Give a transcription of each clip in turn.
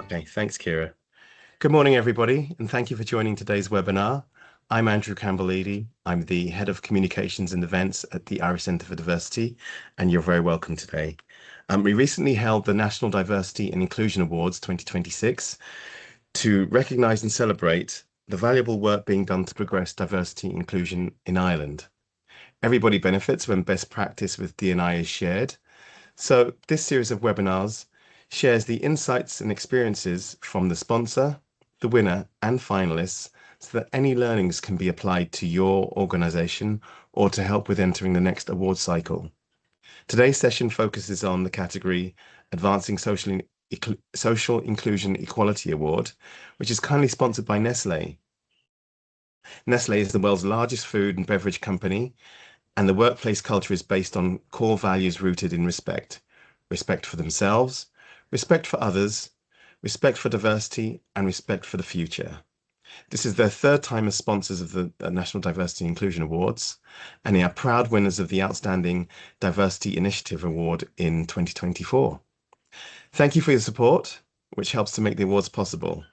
Okay, thanks, Kira. Good morning, everybody, and thank you for joining today's webinar. I'm Andrew Campbell-Leedy. I'm the Head of Communications and Events at the Irish Centre for Diversity, and you're very welcome today. We recently held the National Diversity and Inclusion Awards 2026 to recognise and celebrate the valuable work being done to progress diversity and inclusion in Ireland. Everybody benefits when best practice with D&I is shared. So this series of webinars shares the insights and experiences from the sponsor, the winner and finalists so that any learnings can be applied to your organisation or to help with entering the next award cycle. Today's session focuses on the category Advancing Social Inclusion Equality Award, which is kindly sponsored by Nestlé. Nestlé is the world's largest food and beverage company, and the workplace culture is based on core values rooted in respect. Respect for themselves, respect for others, respect for diversity, and respect for the future. This is their third time as sponsors of the National Diversity and Inclusion Awards, and they are proud winners of the Outstanding Diversity Initiative Award in 2024. Thank you for your support, which helps to make the awards possible.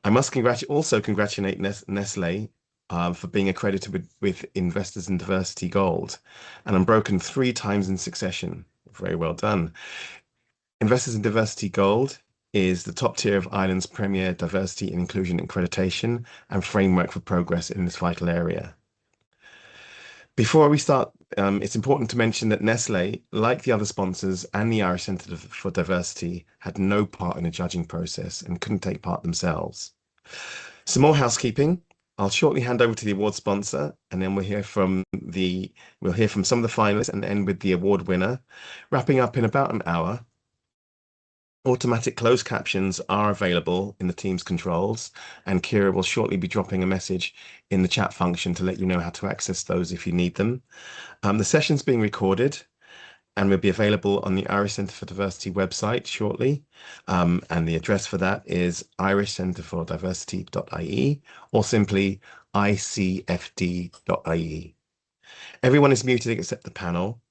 I must also congratulate Nestlé for being accredited with Investors in Diversity Gold, and unbroken 3 times in succession. Very well done. Investors in Diversity Gold is the top tier of Ireland's premier diversity and inclusion accreditation and framework for progress in this vital area. Before we start, it's important to mention that Nestlé, like the other sponsors and the Irish Centre for Diversity, had no part in the judging process and couldn't take part themselves. Some more housekeeping. I'll shortly hand over to the award sponsor, and then we'll hear from some of the finalists and end with the award winner, wrapping up in about an hour. Automatic closed captions are available in the Teams controls, and Kira will shortly be dropping a message in the chat function to let you know how to access those if you need them. The session's being recorded and will be available on the Irish Centre for Diversity website shortly. And the address for that is irishcentrefordiversity.ie or simply icfd.ie. Everyone is muted except the panel.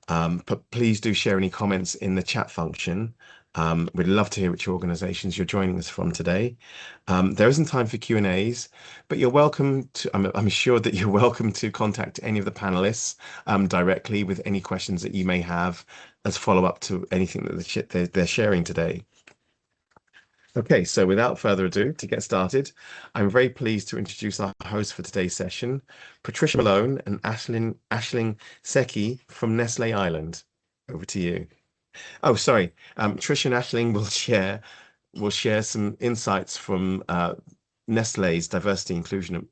But please do share any comments in the chat function. We'd love to hear which organisations you're joining us from today. There isn't time for Q&As, but you're welcome to, I'm sure that you're welcome to contact any of the panelists directly with any questions that you may have as follow-up to anything that they're sharing today. Okay, so without further ado, to get started, I'm very pleased to introduce our hosts for today's session, Patricia Malone and Aisling Sechi from Nestlé Ireland. Over to you. Oh, sorry. Tricia and Aisling will share some insights from Nestlé's diversity inclusion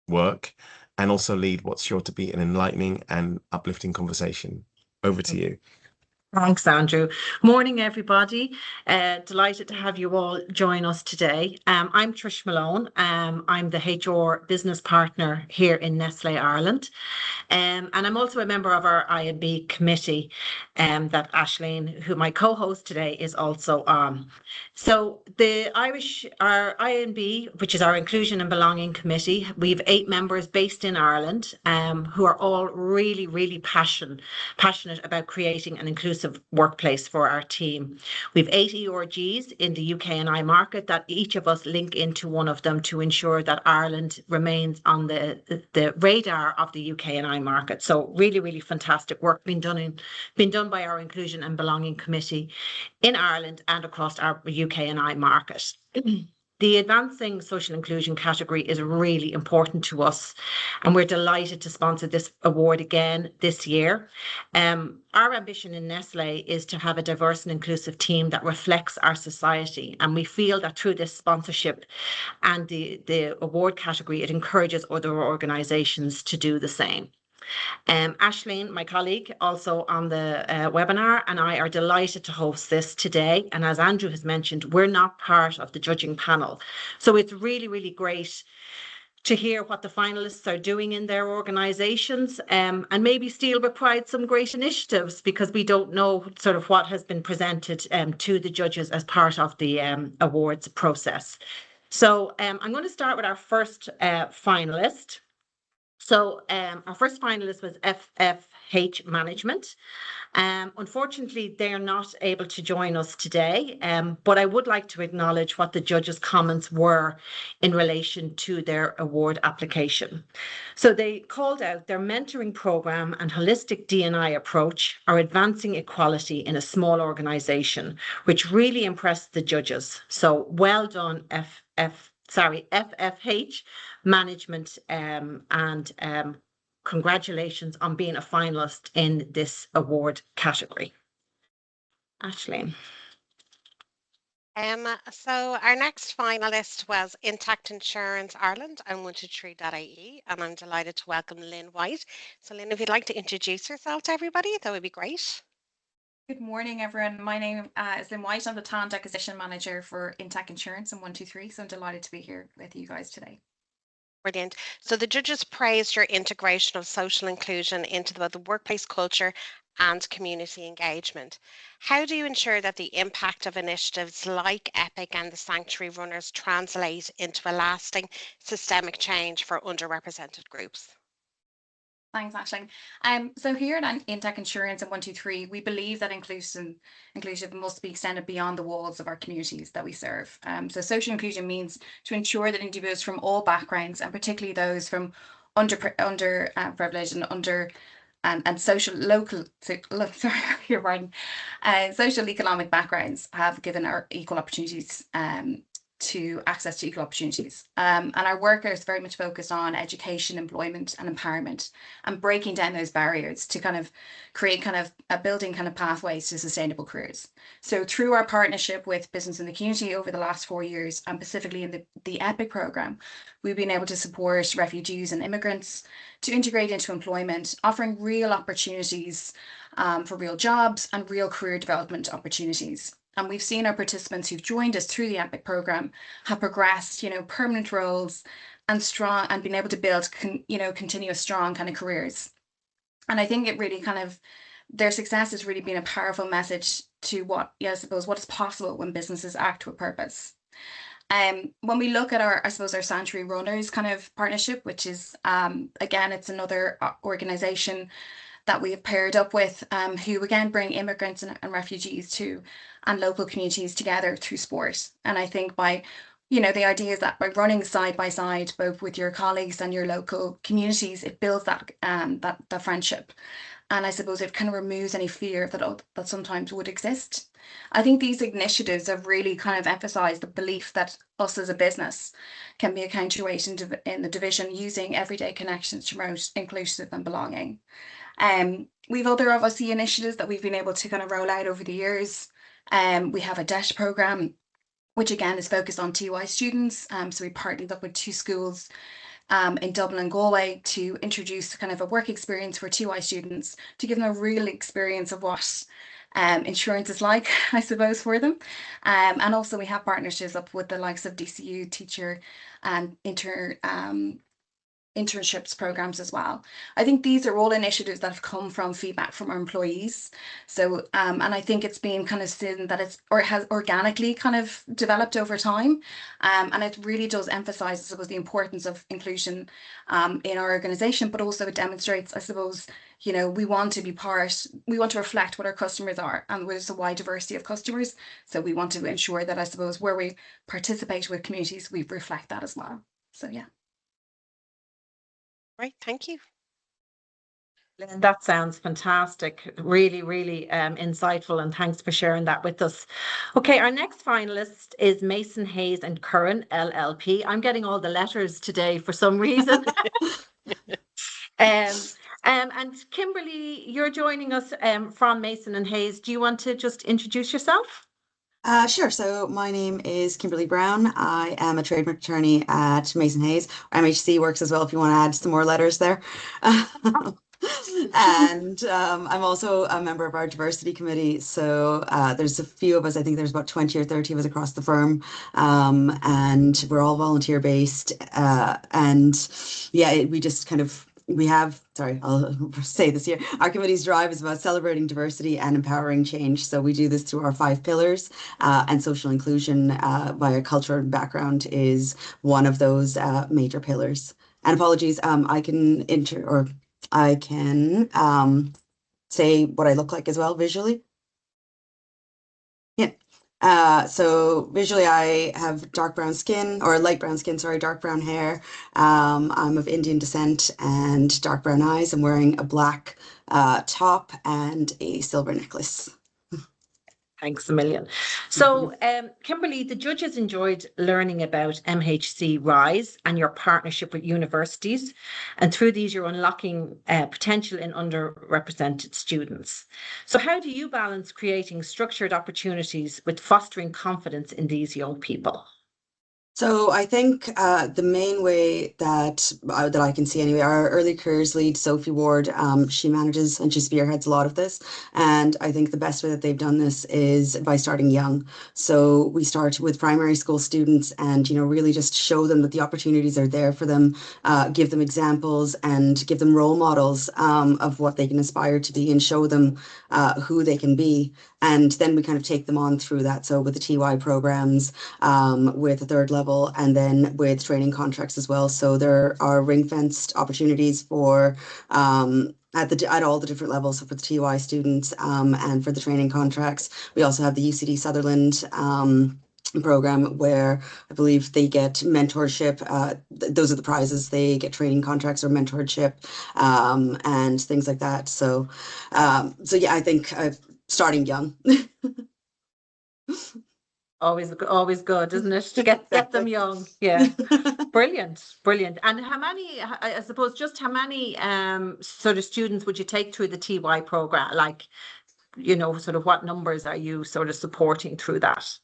work and also lead what's sure to be an enlightening and uplifting conversation. Over to you. Thanks, Andrew. Morning, everybody. Delighted to have you all join us today. I'm Trish Malone. I'm the HR business partner here in Nestlé Ireland. And I'm also a member of our I&B committee that Aisling, who my co-host today, is also on. So our I&B, which is our Inclusion and Belonging Committee, we have 8 members based in Ireland who are all really, really passionate about creating an inclusive workplace for our team. We've 8 ERGs in the UK and I market that each of us link into one of them to ensure that Ireland remains on the radar of the UK and I market. So really, really fantastic work being done by our Inclusion and Belonging Committee in Ireland and across our UK and I market. The Advancing Social Inclusion category is really important to us, and we're delighted to sponsor this award again this year. Our ambition in Nestlé is to have a diverse and inclusive team that reflects our society, and we feel that through this sponsorship and the award category, it encourages other organisations to do the same. Aisling, my colleague, also on the webinar, and I are delighted to host this today. And as Andrew has mentioned, we're not part of the judging panel. So it's really, really great to hear what the finalists are doing in their organisations and maybe steal with pride some great initiatives, because we don't know sort of what has been presented to the judges as part of the awards process. So I'm going to start with our first finalist. So our first finalist was FFH Management. Unfortunately, they are not able to join us today, but I would like to acknowledge what the judges' comments were in relation to their award application. So they called out their mentoring program and holistic D&I approach are advancing equality in a small organisation, which really impressed the judges. So well done, FFH Management, and congratulations on being a finalist in this award category. Ashleen. So our next finalist was Intact Insurance Ireland and 123.ie, and I'm delighted to welcome Lynn White. So Lynn, if you'd like to introduce yourself to everybody, that would be great. Good morning, everyone. My name is Lynn White. I'm the Talent Acquisition Manager for Intact Insurance and 123, so I'm delighted to be here with you guys today. Brilliant. So the judges praised your integration of social inclusion into both the workplace culture and community engagement. How do you ensure that the impact of initiatives like EPIC and the Sanctuary Runners translate into a lasting systemic change for underrepresented groups? Thanks, Ashling. So here at Intact Insurance and 123, we believe that inclusion must be extended beyond the walls of our communities that we serve. So social inclusion means to ensure that individuals from all backgrounds, and particularly those from underprivileged and social social economic backgrounds have given our equal opportunities to access to equal opportunities. And our work is very much focused on education, employment and empowerment, and breaking down those barriers to kind of create building pathways to sustainable careers. So through our partnership with business in the community over the last 4 years, and specifically in the EPIC program, we've been able to support refugees and immigrants to integrate into employment, offering real opportunities for real jobs and real career development opportunities. And we've seen our participants who've joined us through the EPIC program have progressed, permanent roles and been able to build, continuous strong kind of careers. And I think it really their success has really been a powerful message to what is possible when businesses act with purpose. When we look at our Sanctuary Runners kind of partnership, which is, again, it's another organization that we have paired up with, who again bring immigrants and refugees and local communities together through sport. And I think the idea is that by running side by side, both with your colleagues and your local communities, it builds that friendship. And I suppose it kind of removes any fear that sometimes would exist. I think these initiatives have really kind of emphasized the belief that us as a business can be a counterweight in the division, using everyday connections to promote inclusive and belonging. We've other obviously initiatives that we've been able to kind of roll out over the years. We have a DESH program, which again is focused on TY students. So we partnered up with 2 schools in Dublin and Galway to introduce kind of a work experience for TY students to give them a real experience of what insurance is like, I suppose, for them. And also we have partnerships up with the likes of DCU, teacher and internships programs as well. I think these are all initiatives that have come from feedback from our employees. So and I think it's been kind of seen that has organically kind of developed over time, and it really does emphasize, I suppose, the importance of inclusion in our organization, but also it demonstrates, I suppose, we want to reflect what our customers are, and there's a wide diversity of customers, so we want to ensure that, I suppose, where we participate with communities, we reflect that as well. So yeah. Right, thank you. That sounds fantastic. Really, really insightful, and thanks for sharing that with us. Okay, our next finalist is Mason Hayes and Curran LLP. I'm getting all the letters today for some reason. And Kimberly, you're joining us from Mason and Hayes. Do you want to just introduce yourself? Sure. So my name is Kimberly Brown. I am a trademark attorney at Mason Hayes. MHC works as well if you want to add some more letters there. And I'm also a member of our diversity committee. So there's a few of us, I think there's about 20 or 30 of us across the firm. And we're all volunteer based. And yeah, we just kind of I'll say this here. Our committee's drive is about celebrating diversity and empowering change. So we do this through our 5 pillars, and social inclusion via culture and background is one of those major pillars. And apologies, I can say what I look like as well visually. Yeah. So visually, I have dark brown skin, or light brown skin, sorry, dark brown hair. I'm of Indian descent and dark brown eyes. I'm wearing a black top and a silver necklace. Thanks a million. So, Kimberly, the judges enjoyed learning about MHC Rise and your partnership with universities. And through these, you're unlocking potential in underrepresented students. So, how do you balance creating structured opportunities with fostering confidence in these young people? So I think the main way that I can see anyway, our early careers lead, Sophie Ward, she manages and she spearheads a lot of this. And I think the best way that they've done this is by starting young. So we start with primary school students and, you know, really just show them that the opportunities are there for them, give them examples and give them role models of what they can aspire to be and show them who they can be. And then we kind of take them on through that. So with the TY programs, with the third level, and then with training contracts as well. So there are ring-fenced opportunities for at all the different levels. So for the TY students and for the training contracts, we also have the UCD Sutherland program where I believe they get mentorship. Those are the prizes. They get training contracts or mentorship and things like that. So, so yeah, I think starting young. Always good, isn't it? To get them young. Yeah. Brilliant, brilliant. And how many, I suppose, just how many sort of students would you take through the TY program? Like, you know, sort of what numbers are you sort of supporting through that?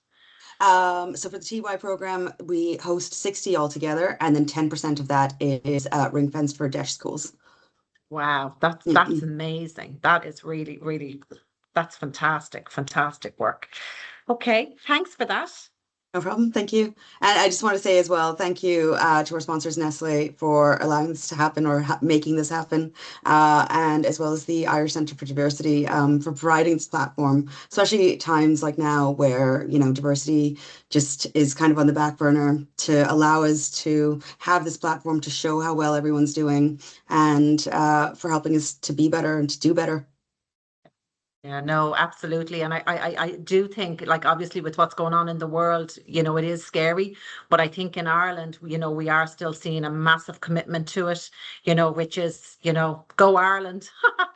So for the TY program, we host 60 altogether, and then 10% of that is ring fence for deaf schools. Wow, that's amazing. That is really, really, that's fantastic, fantastic work. Okay, thanks for that. No problem. Thank you. And I just want to say as well, thank you to our sponsors, Nestlé, for allowing this to happen or making this happen, and as well as the Irish Centre for Diversity for providing this platform, especially at times like now where, you know, diversity just is kind of on the back burner, to allow us to have this platform to show how well everyone's doing and for helping us to be better and to do better. Yeah, no, absolutely. And I do think, like, obviously with what's going on in the world, you know, it is scary. But I think in Ireland, you know, we are still seeing a massive commitment to it, you know, which is, you know, go Ireland.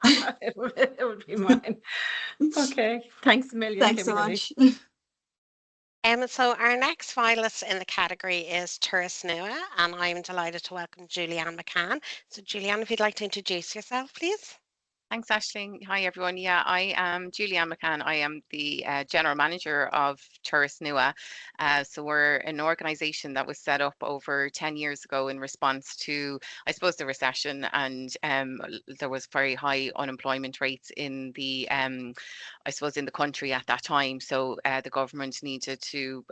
It would be mine. Okay. Thanks a million, Thanks so Kimberly. much. So our next finalist in the category is Turas Nua, and I'm delighted to welcome Julianne McCann. So Julianne, if you'd like to introduce yourself, please. Thanks, Aisling. Hi, everyone. Yeah, I am Julianne McCann. I am the General Manager of Turas Nua. So we're an organisation that was set up over 10 years ago in response to, I suppose, the recession, and there was very high unemployment rates in the, I suppose, in the country at that time. So the government needed to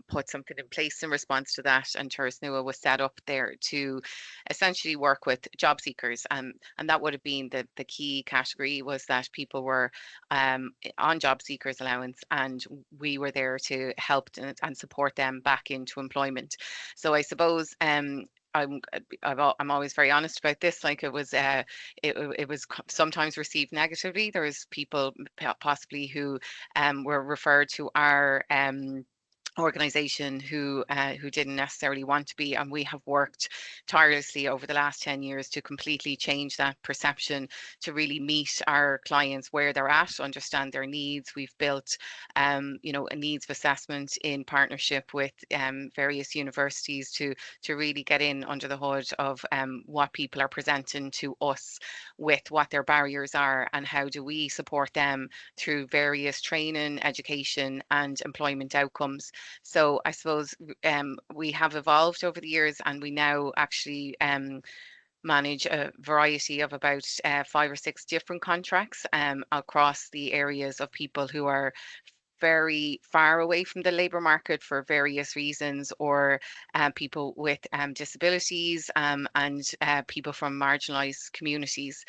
put something in place in response to that, and Turas Nua was set up there to essentially work with job seekers, and that would have been the key category, was that people were on job seekers allowance, and we were there to help and support them back into employment. So I suppose I'm always very honest about this. Like, it was sometimes received negatively. There was people possibly who were referred to our organization who didn't necessarily want to be, and we have worked tirelessly over the last 10 years to completely change that perception, to really meet our clients where they're at, understand their needs. We've built you know, a needs assessment in partnership with various universities to really get in under the hood of what people are presenting to us with, what their barriers are, and how do we support them through various training, education and employment outcomes. So I suppose we have evolved over the years, and we now actually manage a variety of about 5 or 6 different contracts across the areas of people who are very far away from the labour market for various reasons, or people with disabilities, and people from marginalised communities.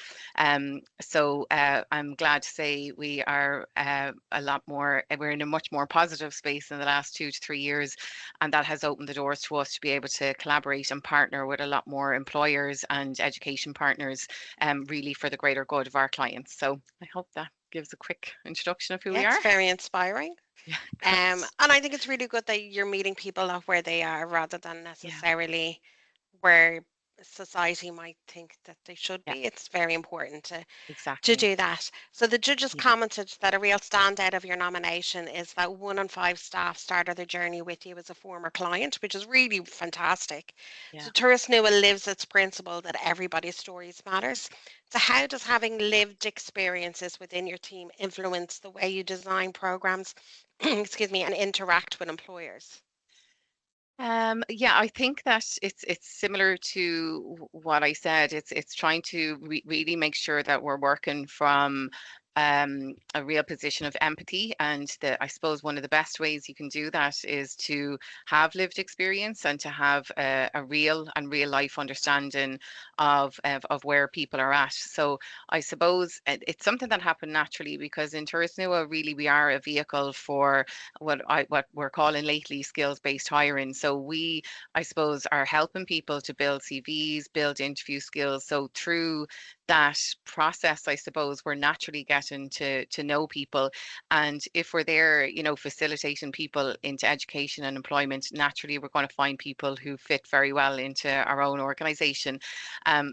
So I'm glad to say we are a lot more, we're in a much more positive space in the last 2 to 3 years, and that has opened the doors to us to be able to collaborate and partner with a lot more employers and education partners, really for the greater good of our clients. So I hope that gives a quick introduction of who Yeah, we it's are. very inspiring. Yeah, And I think it's really good that you're meeting people at where they are rather than yeah, necessarily where society might think that they should yeah, be. It's very important to exactly. do that. So the judges Yeah, commented that a real standout of your nomination is that 1 in 5 staff started their journey with you as a former client, which is really fantastic. yeah. So Tourist Nua lives its principle that everybody's stories matters. So how does having lived experiences within your team influence the way you design programs, excuse me, and interact with employers? Yeah, I think that it's similar to what I said. It's trying to really make sure that we're working from a real position of empathy, and I suppose one of the best ways you can do that is to have lived experience and to have a real and real life understanding of where people are at. So I suppose it's something that happened naturally, because in Tourist Nua, really we are a vehicle for what we're calling lately skills-based hiring. So we, I suppose, are helping people to build CVs, build interview skills. So through that process, I suppose, we're naturally getting to know people. And if we're there, facilitating people into education and employment, naturally we're going to find people who fit very well into our own organization.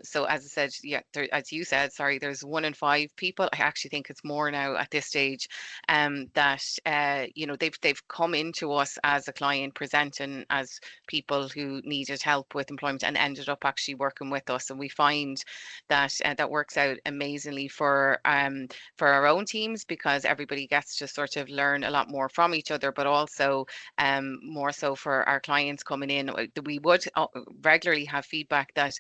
So as I said, yeah, as you said, sorry, there's 1 in 5 people. I actually think it's more now at this stage, that they've come into us as a client presenting as people who needed help with employment and ended up actually working with us. And we find that that works out amazingly for our own teams, because everybody gets to sort of learn a lot more from each other, but also more so for our clients coming in. We would regularly have feedback that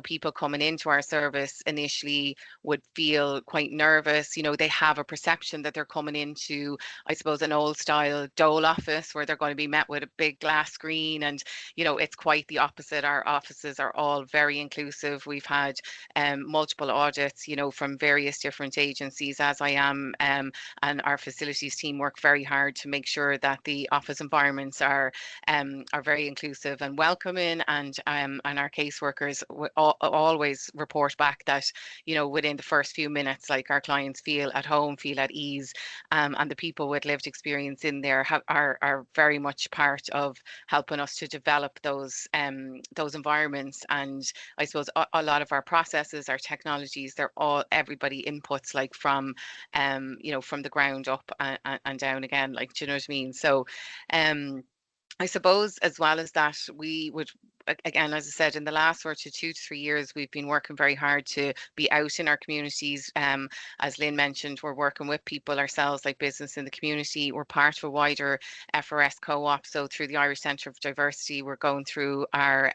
people coming into our service initially would feel quite nervous. They have a perception that they're coming into, I suppose, an old style dole office where they're going to be met with a big glass screen, and it's quite the opposite. Our offices are all very inclusive. We've had multiple audits, from various different agencies, as I am, and our facilities team work very hard to make sure that the office environments are very inclusive and welcoming, and our caseworkers always report back that within the first few minutes, like, our clients feel at home, feel at ease, and the people with lived experience in there are very much part of helping us to develop those environments. And I suppose a lot of our processes, our technologies, they're all everybody inputs, like, from from the ground up and down again, like, do you know what I mean? So I suppose, as well as that, we would, again, as I said, in the last sort of 2 to 3 years, we've been working very hard to be out in our communities. As Lynn mentioned, we're working with people ourselves, like business in the community. We're part of a wider FRS co-op. So through the Irish Centre of Diversity, we're going through our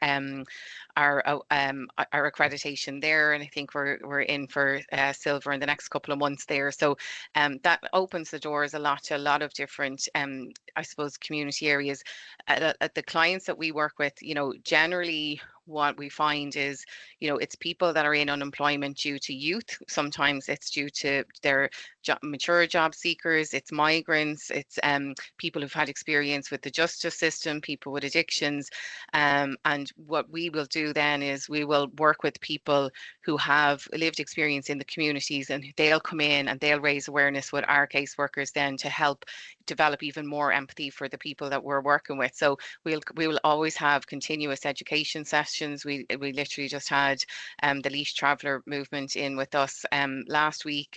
accreditation there, and I think we're in for silver in the next couple of months there. So that opens the doors a lot to a lot of different, I suppose, community areas. At the clients that we work with, generally what we find is, it's people that are in unemployment due to youth. Sometimes it's due to their mature job seekers, it's migrants, it's people who've had experience with the justice system, people with addictions. And what we will do then is we will work with people who have lived experience in the communities, and they'll come in and they'll raise awareness with our caseworkers then to help develop even more empathy for the people that we're working with. So we will always have continuous education sessions. We literally just had the Leash Traveller movement in with us last week.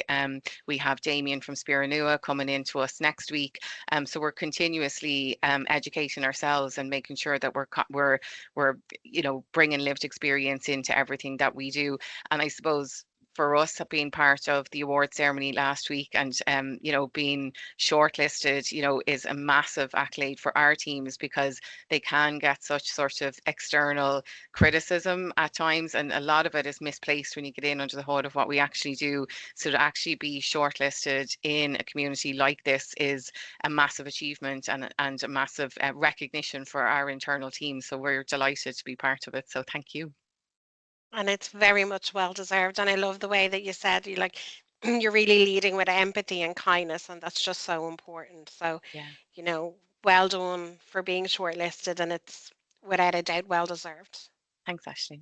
We have Damien from Spiranua coming in to us next week. So we're continuously educating ourselves and making sure that we're bringing lived experience into everything that we do. And I suppose for us, being part of the award ceremony last week and, you know, being shortlisted, you know, is a massive accolade for our teams, because they can get such sort of external criticism at times, and a lot of it is misplaced when you get in under the hood of what we actually do. So to actually be shortlisted in a community like this is a massive achievement and a massive recognition for our internal team. So we're delighted to be part of it. So thank you. And it's very much well deserved. And I love the way that you said you like you're really leading with empathy and kindness, and that's just so important. So, Yeah, you know, well done for being shortlisted, and it's without a doubt well deserved. thanks, Ashley.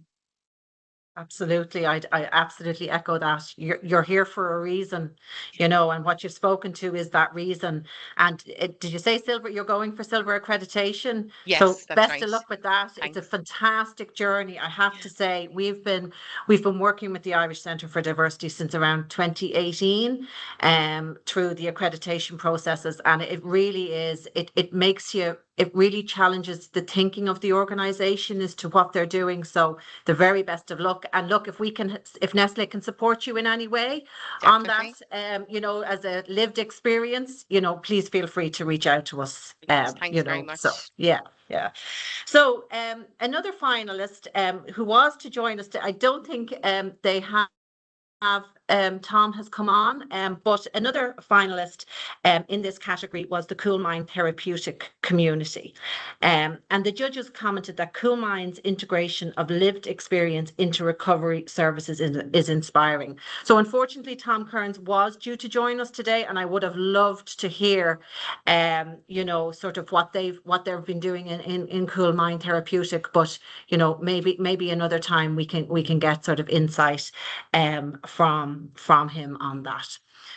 Absolutely. I absolutely echo that. You're here for a reason, you know, and what you've spoken to is that reason. And did you say silver? You're going for silver accreditation. So Yes, that's best of right. luck with that. It's a Thanks. fantastic journey. I have to Yeah. say, we've been working with the Irish Centre for Diversity since around 2018, through the accreditation processes. And it really is, it makes you, it really challenges the thinking of the organisation as to what they're doing. So the very best of luck. And look, if Nestlé can support you in any way on that, Definitely. you know, as a lived experience, you know, please feel free to reach out to us. Yes, You thanks very know, so much. yeah. So another finalist who was to join us, I don't think they have Tom has come on, but another finalist in this category was the Cool Mind Therapeutic Community. And the judges commented that Cool Mind's integration of lived experience into recovery services is inspiring. So unfortunately, Tom Kearns was due to join us today, and I would have loved to hear, you know, sort of what they've been doing in Cool Mind Therapeutic. But you know, maybe another time we can get sort of insight from him on that.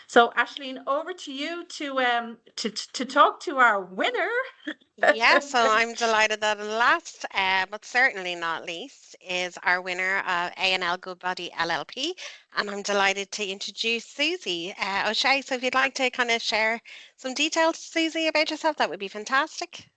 So Aisling, over to you to talk to our winner. Yeah, so I'm delighted that last, but certainly not least, is our winner of A&L Goodbody LLP. And I'm delighted to introduce Susie O'Shea. So if you'd like to kind of share some details, Susie, about yourself, that would be fantastic.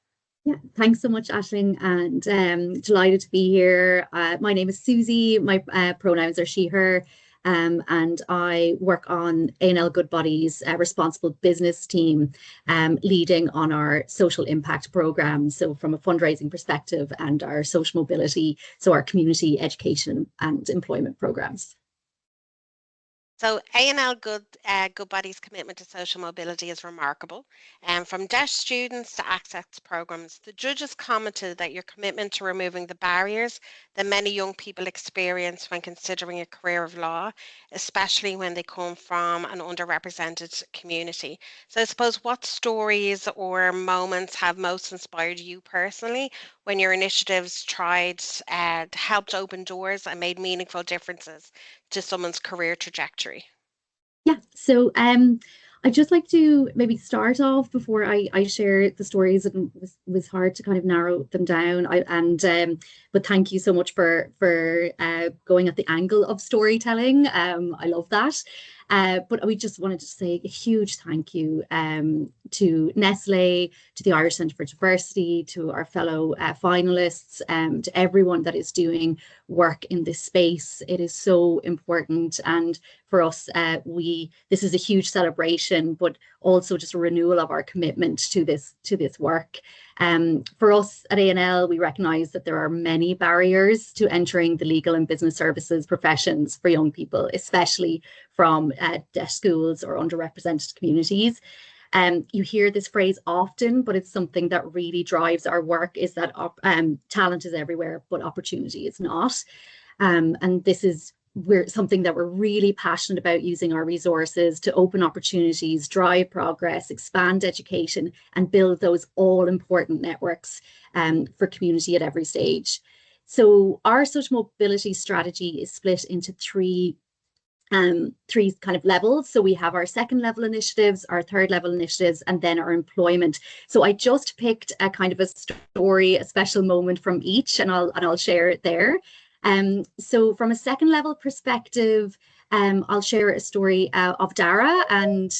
Yeah, thanks so much, Aisling, and delighted to be here. My name is Susie. My pronouns are she, her, and I work on A&L Goodbody's responsible business team, leading on our social impact programs. So from a fundraising perspective and our social mobility, so our community education and employment programs. So A&L Goodbody's commitment to social mobility is remarkable. From DESH students to access programs, the judges commented that your commitment to removing the barriers that many young people experience when considering a career of law, especially when they come from an underrepresented community. So I suppose, what stories or moments have most inspired you personally when your initiatives helped open doors and made meaningful differences to someone's career trajectory? Yeah, so I'd just like to maybe start off before I share the stories. It was hard to kind of narrow them down. But thank you so much for going at the angle of storytelling. I love that. But we just wanted to say a huge thank you to Nestlé, to the Irish Centre for Diversity, to our fellow finalists, to everyone that is doing work in this space. It is so important, and for us, this is a huge celebration, but also just a renewal of our commitment to this work. For us at A&L, we recognise that there are many barriers to entering the legal and business services professions for young people, especially from DESH schools or underrepresented communities. You hear this phrase often, but it's something that really drives our work, is that talent is everywhere, but opportunity is not. And this is something that we're really passionate about, using our resources to open opportunities, drive progress, expand education, and build those all-important networks for community at every stage. So our social mobility strategy is split into three kind of levels. So we have our second level initiatives, our third level initiatives, and then our employment. So I just picked a kind of a story, a special moment from each, and I'll share it there. So from a second level perspective, I'll share a story of Dara and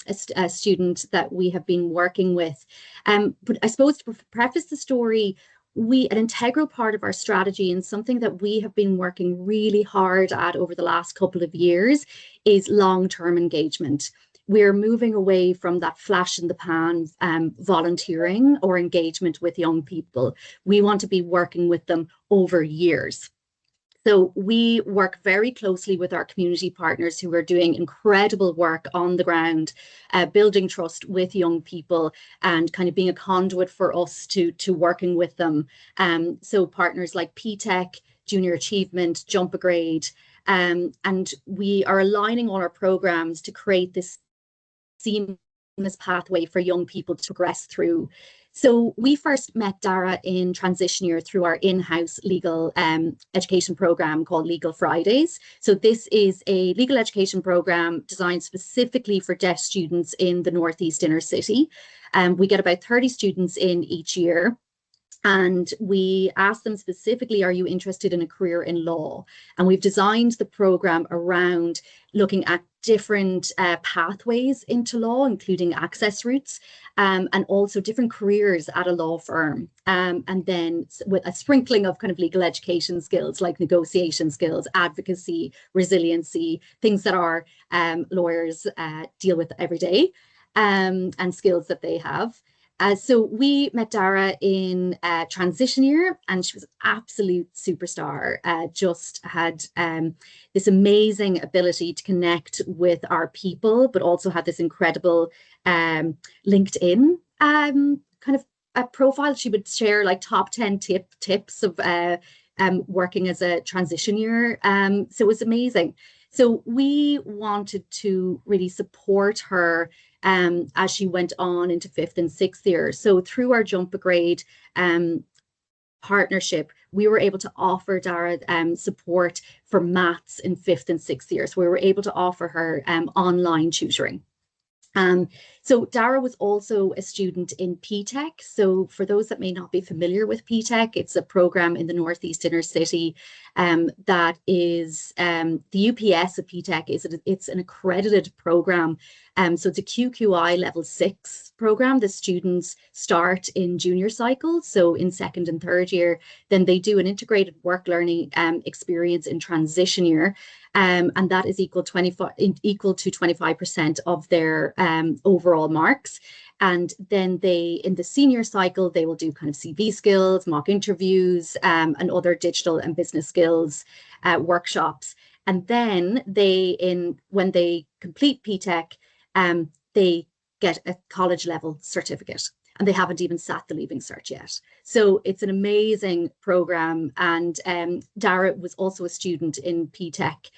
a student that we have been working with. But I suppose to preface the story, an integral part of our strategy, and something that we have been working really hard at over the last couple of years, is long-term engagement. We're moving away from that flash in the pan volunteering or engagement with young people. We want to be working with them over years. So we work very closely with our community partners who are doing incredible work on the ground, building trust with young people and kind of being a conduit for us to working with them. So partners like PTech, Junior Achievement, Jump a Grade, and we are aligning all our programs to create this seamless pathway for young people to progress through. So we first met Dara in transition year through our in-house legal education program called Legal Fridays. So this is a legal education program designed specifically for deaf students in the Northeast inner city. We get about 30 students in each year. And we asked them specifically, are you interested in a career in law? And we've designed the program around looking at different pathways into law, including access routes, and also different careers at a law firm. And then with a sprinkling of kind of legal education skills like negotiation skills, advocacy, resiliency, things that our lawyers deal with every day, and skills that they have. So we met Dara in transition year, and she was an absolute superstar. Just had this amazing ability to connect with our people, but also had this incredible LinkedIn kind of a profile. She would share like top 10 tips of working as a transition year. So it was amazing. So we wanted to really support her as she went on into 5th and 6th year. So through our Jump a Grade partnership, we were able to offer Dara support for maths in 5th and 6th year. So we were able to offer her online tutoring. So Dara was also a student in PTech. So for those that may not be familiar with PTech, it's a program in the Northeast inner city that is the UPS of PTech it's an accredited program. So it's a QQI level 6 program. The students start in junior cycle, so in 2nd and 3rd year. Then they do an integrated work learning experience in transition year. And that is equal to 25% of their overall marks. And then they, in the senior cycle, they will do kind of CV skills, mock interviews, and other digital and business skills workshops. And then when they complete PTech, they get a college level certificate, and they haven't even sat the Leaving Cert yet. So it's an amazing program. And Dara was also a student in PTech.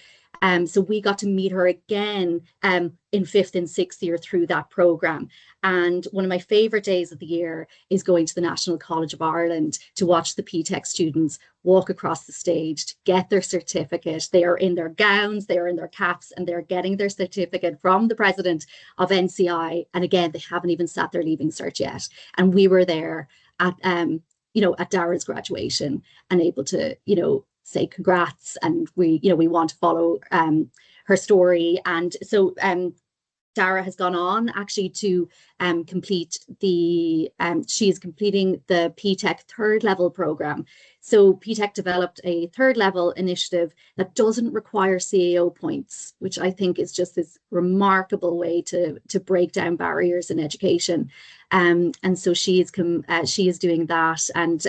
So we got to meet her again in 5th and 6th year through that program. And one of my favorite days of the year is going to the National College of Ireland to watch the PTech students walk across the stage to get their certificate. They are in their gowns, they are in their caps, and they're getting their certificate from the president of NCI. And again, they haven't even sat their Leaving Cert yet. And we were there at, at Dara's graduation and able to, say congrats, and we want to follow her story. And so Dara has gone on actually to complete she is completing the PTech 3rd level program. So PTech developed a 3rd level initiative that doesn't require CAO points, which I think is just this remarkable way to break down barriers in education. And so she is doing that, and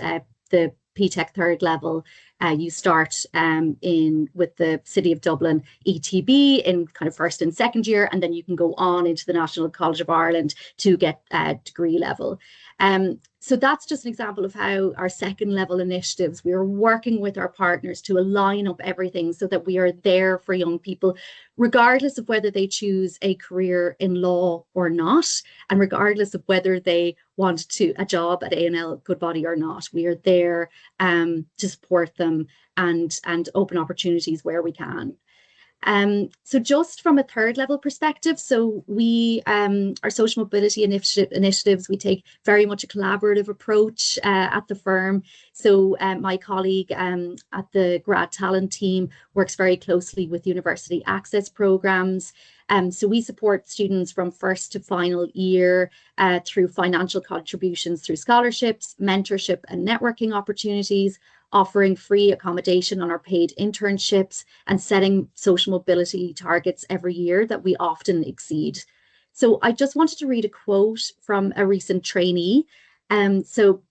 the PTech 3rd level. You start with the City of Dublin ETB in kind of 1st and 2nd year, and then you can go on into the National College of Ireland to get degree level. So that's just an example of how our 2nd level initiatives, we are working with our partners to align up everything so that we are there for young people, regardless of whether they choose a career in law or not, and regardless of whether they want a job at A&L Goodbody or not. We are there to support them and open opportunities where we can. So just from a 3rd level perspective, so we, our social mobility initiatives, we take very much a collaborative approach at the firm. So my colleague at the grad talent team works very closely with university access programs. So we support students from first to final year through financial contributions through scholarships, mentorship and networking opportunities, offering free accommodation on our paid internships, and setting social mobility targets every year that we often exceed. So I just wanted to read a quote from a recent trainee. So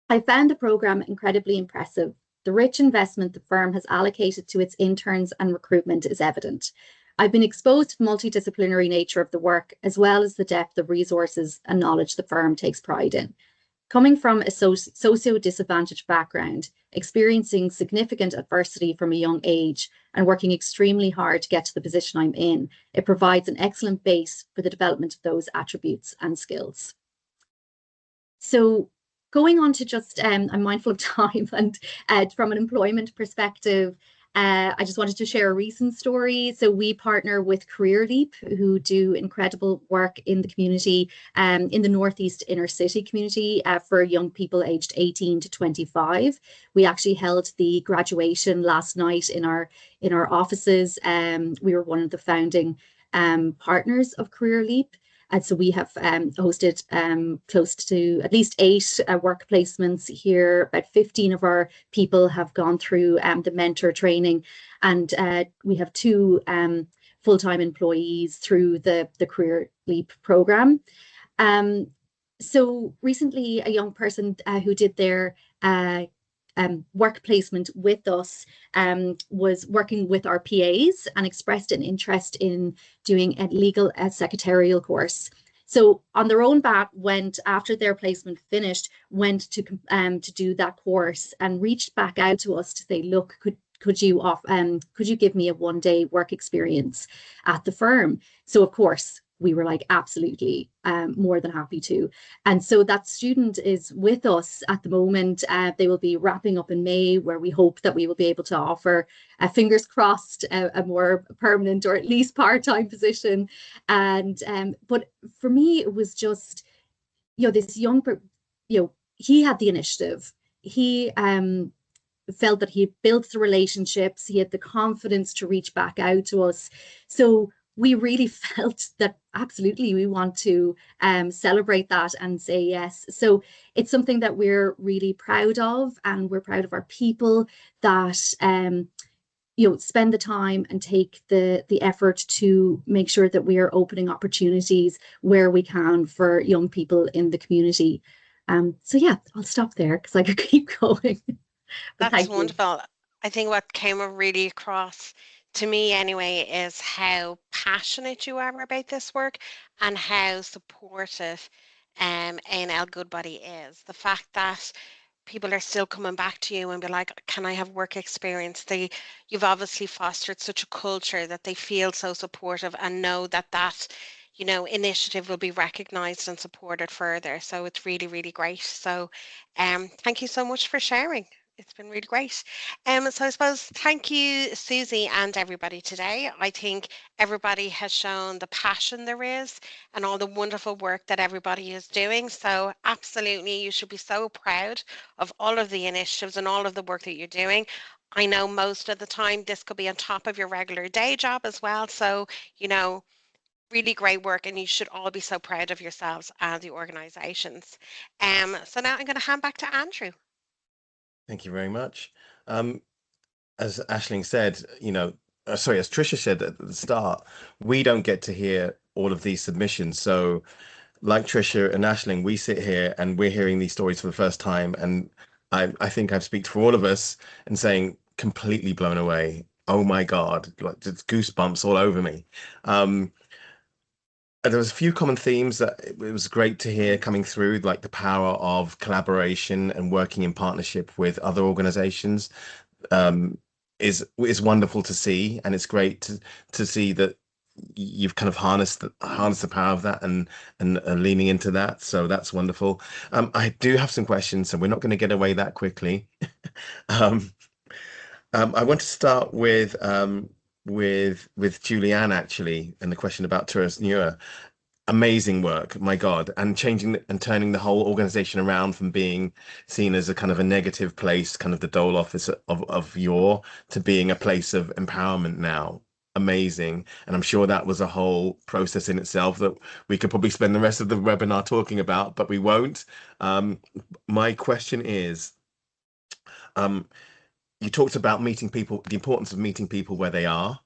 I found the program incredibly impressive. The rich investment the firm has allocated to its interns and recruitment is evident. I've been exposed to the multidisciplinary nature of the work, as well as the depth of resources and knowledge the firm takes pride in. Coming from a socio-disadvantaged background, experiencing significant adversity from a young age, and working extremely hard to get to the position I'm in, it provides an excellent base for the development of those attributes and skills. So going on to just, I'm mindful of time, and from an employment perspective, I just wanted to share a recent story. So we partner with Career Leap, who do incredible work in the community, in the Northeast inner city community for young people aged 18 to 25. We actually held the graduation last night in our offices. We were one of the founding partners of Career Leap. And so we have hosted close to at least 8 work placements here. About 15 of our people have gone through the mentor training, and we have 2 full-time employees through the Career Leap program. So recently, a young person who did their work placement with us was working with our PAs and expressed an interest in doing a legal secretarial course. So on their own bat, went after their placement finished, went to do that course and reached back out to us to say, look, could you give me a one-day work experience at the firm? So of course, we were like, absolutely, more than happy to. And so that student is with us at the moment. They will be wrapping up in May, where we hope that we will be able to offer, fingers crossed, a more permanent or at least part-time position. And but for me, it was just, this young, he had the initiative. He felt that he had built the relationships. He had the confidence to reach back out to us. So we really felt that absolutely we want to celebrate that and say yes. So it's something that we're really proud of, and we're proud of our people that spend the time and take the effort to make sure that we are opening opportunities where we can for young people in the community. So yeah, I'll stop there because I could keep going. That's wonderful. I think what came really across to me anyway is how passionate you are about this work and how supportive A&L Goodbody is. The fact that people are still coming back to you and be like, can I have work experience? You've obviously fostered such a culture that they feel so supportive and know that initiative will be recognized and supported further. So it's really, really great. So thank you so much for sharing. It's been really great. So I suppose thank you, Susie, and everybody today. I think everybody has shown the passion there is and all the wonderful work that everybody is doing. So absolutely, you should be so proud of all of the initiatives and all of the work that you're doing. I know most of the time this could be on top of your regular day job as well. So, really great work, and you should all be so proud of yourselves and the organisations. So now I'm going to hand back to Andrew. Thank you very much. As Aisling said, as Tricia said at the start, we don't get to hear all of these submissions. So like Tricia and Aisling, we sit here and we're hearing these stories for the first time. And I think I speak for all of us and saying completely blown away. Oh my God, like just goosebumps all over me. There was a few common themes that it was great to hear coming through, like the power of collaboration and working in partnership with other organizations is wonderful to see, and it's great to see that you've kind of harnessed the power of that and leaning into that. So that's wonderful. I do have some questions, so we're not going to get away that quickly. I want to start with Julianne, actually, and the question about Tourist Newer. Amazing work, my God, and changing and turning the whole organization around from being seen as a kind of a negative place, kind of the dole office of yore, to being a place of empowerment now. amazing. And I'm sure that was a whole process in itself that we could probably spend the rest of the webinar talking about, but we won't. My question is, um, you talked about meeting people, the importance of meeting people where they are.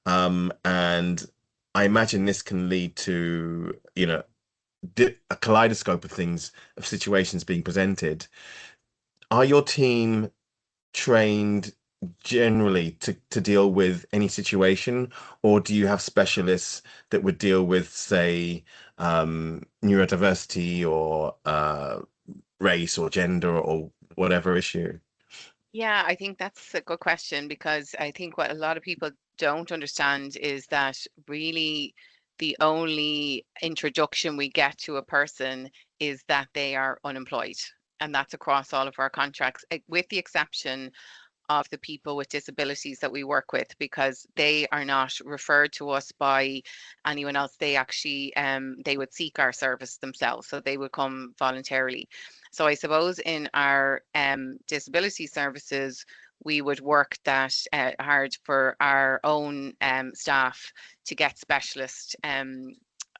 And I imagine this can lead to, a kaleidoscope of things, of situations being presented. Are your team trained generally to deal with any situation, or do you have specialists that would deal with, say, neurodiversity or race or gender or whatever issue? Yeah, I think that's a good question, because I think what a lot of people don't understand is that really the only introduction we get to a person is that they are unemployed. And that's across all of our contracts, with the exception of the people with disabilities that we work with, because they are not referred to us by anyone else. They actually they would seek our service themselves, so they would come voluntarily. So I suppose in our disability services, we would work that hard for our own staff to get specialist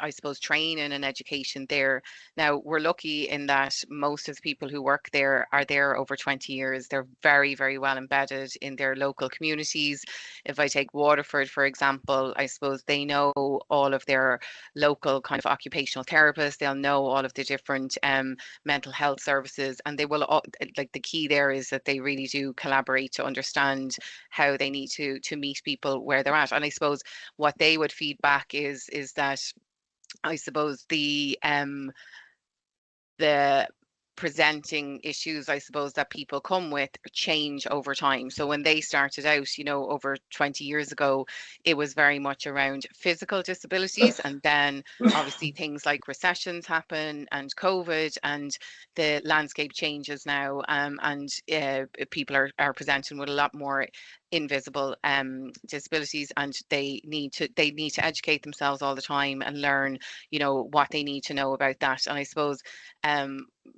I suppose training and education there. Now, we're lucky in that most of the people who work there are there over 20 years. They're very, very well embedded in their local communities. If I take Waterford, for example, I suppose they know all of their local kind of occupational therapists. They'll know all of the different mental health services, and they will like, the key there is that they really do collaborate to understand how they need to meet people where they're at. And I suppose what they would feedback is that I suppose the presenting issues, I suppose, that people come with change over time. So when they started out, over 20 years ago, it was very much around physical disabilities. And then obviously things like recessions happen and COVID, and the landscape changes now. And people are presenting with a lot more invisible disabilities, and they need to educate themselves all the time and learn what they need to know about that. And I suppose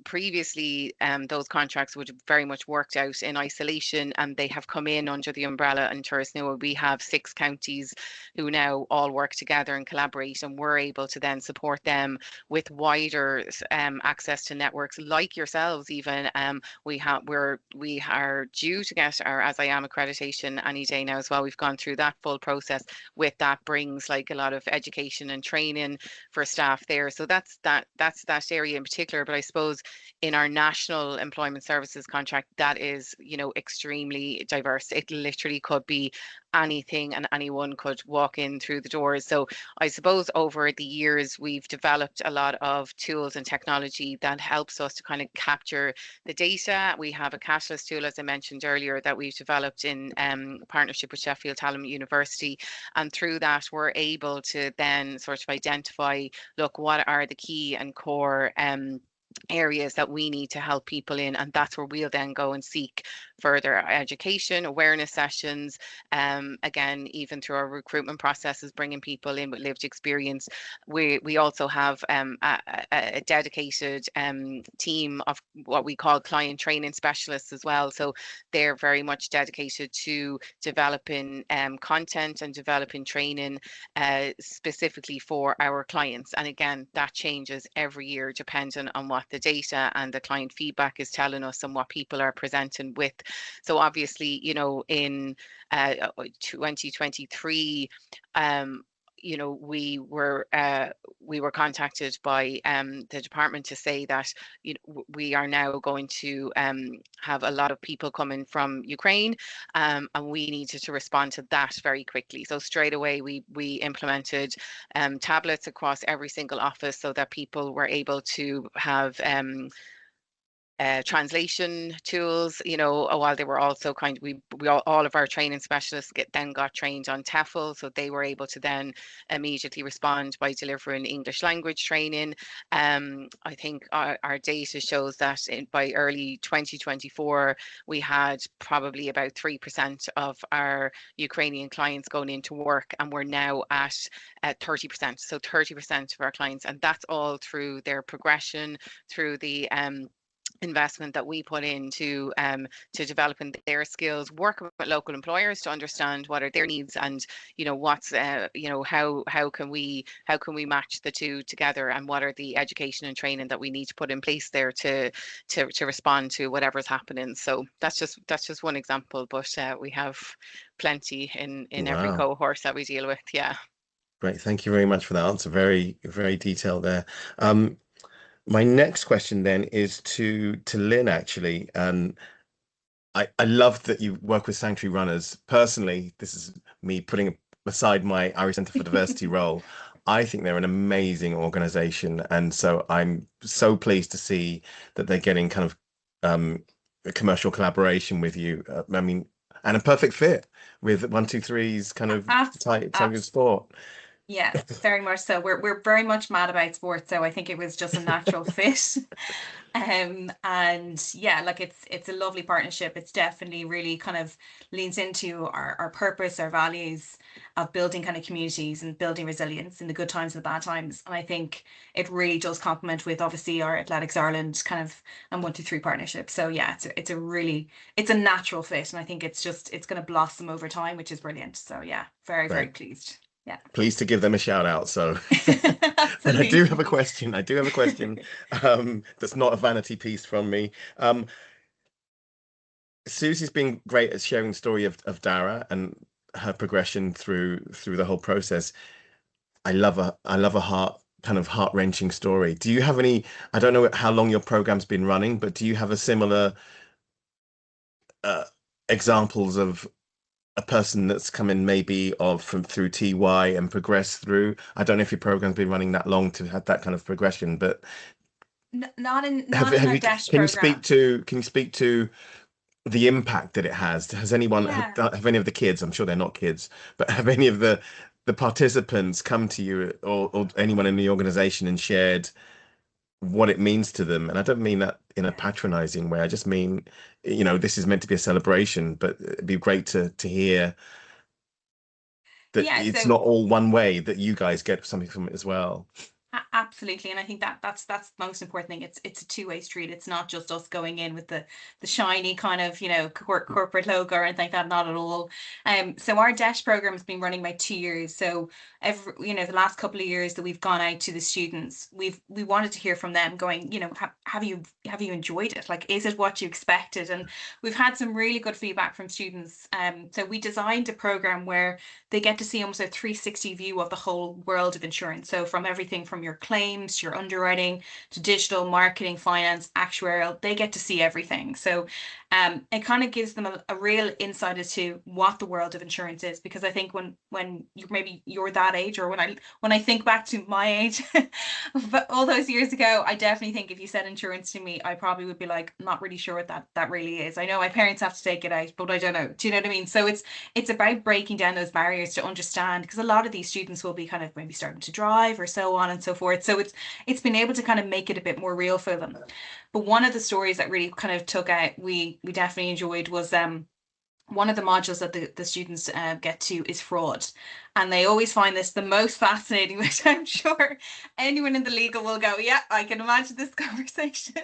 previously those contracts would have very much worked out in isolation, and they have come in under the umbrella in Turas We have 6 counties who now all work together and collaborate, and we're able to then support them with wider access to networks like yourselves. Even we are due to get our As I Am accreditation any day now as well. We've gone through that full process. With that brings like a lot of education and training for staff there. So that's that area in particular. But I suppose in our national employment services contract, that is, extremely diverse. It literally could be anything, and anyone could walk in through the doors. So I suppose over the years, we've developed a lot of tools and technology that helps us to kind of capture the data. We have a cashless tool, as I mentioned earlier, that we've developed in partnership with Sheffield Hallam University. And through that, we're able to then sort of identify, look, what are the key and core areas that we need to help people in, and that's where we'll then go and seek further education, awareness sessions, again, even through our recruitment processes, bringing people in with lived experience. We also have a dedicated team of what we call client training specialists as well. So they're very much dedicated to developing content and developing training specifically for our clients. And again, that changes every year depending on what the data and the client feedback is telling us and what people are presenting with. So obviously, in 2023, we were contacted by the department to say that we are now going to have a lot of people coming from Ukraine, and we needed to respond to that very quickly. So straight away we implemented tablets across every single office so that people were able to have translation tools, while they were also all of our training specialists got trained on TEFL, so they were able to then immediately respond by delivering English language training. I think our data shows that by early 2024, we had probably about 3% of our Ukrainian clients going into work, and we're now at 30%. So 30% of our clients, and that's all through their progression, through the investment that we put into to developing their skills, working with local employers to understand what are their needs, and what's how can we match the two together, and what are the education and training that we need to put in place there to respond to whatever's happening. So that's just one example, but we have plenty in every Wow. cohort that we deal with. Yeah. Great. Thank you very much for that answer. Very, very detailed there. My next question then is to Lynn, actually. And I love that you work with sanctuary runners. Personally, this is me putting aside my Irish Centre for Diversity role. I think they're an amazing organization. And so I'm so pleased to see that they're getting kind of a commercial collaboration with you. I mean, and a perfect fit with 123's kind of type of sport. Yeah, very much so. We're very much mad about sports, so I think it was just a natural fit. And yeah, like it's a lovely partnership. It's definitely really kind of leans into our purpose, our values of building kind of communities and building resilience in the good times and the bad times. And I think it really does complement with obviously our Athletics Ireland kind of and 123 partnership. So yeah, it's a natural fit, and I think it's going to blossom over time, which is brilliant. So yeah, very pleased. Yeah. Pleased to give them a shout out. So, and I do have a question. That's not a vanity piece from me. Susie's been great at sharing the story of Dara and her progression through the whole process. I love a heart-wrenching story. Do you have any, I don't know how long your program's been running, but do you have a similar examples of a person that's come in maybe through TY and progressed through? I don't know if your program's been running that long to have that kind of progression, but not in our DASH can program. Can you speak to the impact that it has? Has anyone have any of the kids, I'm sure they're not kids, but have any of the participants come to you or anyone in the organization and shared what it means to them? And I don't mean that in a patronizing way. I just mean, this is meant to be a celebration, but it'd be great to hear that it's not all one way, that you guys get something from it as well. Absolutely, and I think that's the most important thing. It's a two-way street. It's not just us going in with the shiny kind of corporate logo or anything like that. Not at all. So our DASH program has been running about 2 years. So the last couple of years that we've gone out to the students, we wanted to hear from them, going, have you enjoyed it? Like, is it what you expected? And we've had some really good feedback from students. So we designed a program where they get to see almost a 360 view of the whole world of insurance. So from everything from your claims to your underwriting to digital marketing, finance, actuarial, they get to see everything. So it kind of gives them a real insight as to what the world of insurance is, because I think when you're that age, or when I think back to my age, but all those years ago, I definitely think if you said insurance to me, I probably would be like, not really sure what that really is. I know my parents have to take it out, but I don't know. Do you know what I mean? So it's about breaking down those barriers to understand, because a lot of these students will be kind of maybe starting to drive or so on and so forth. So it's been able to kind of make it a bit more real for them. But one of the stories that really kind of took out, we definitely enjoyed, was one of the modules that the students get to is fraud. And they always find this the most fascinating, which I'm sure anyone in the legal will go, yeah, I can imagine this conversation.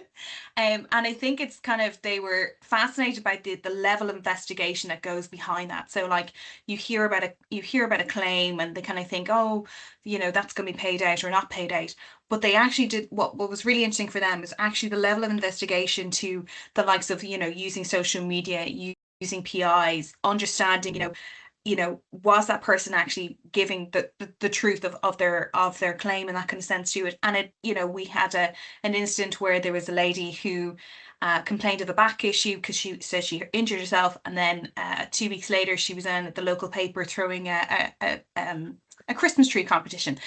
And I think it's kind of, they were fascinated by the level of investigation that goes behind that. So like you hear about a claim and they kind of think, oh, that's going to be paid out or not paid out. But they actually did, what was really interesting for them is actually the level of investigation to the likes of, using social media, using PIs, understanding, was that person actually giving the truth of their claim and that kind of sense to it. And it, we had an incident where there was a lady who complained of a back issue because she said she injured herself, and then 2 weeks later she was in the local paper throwing a Christmas tree competition.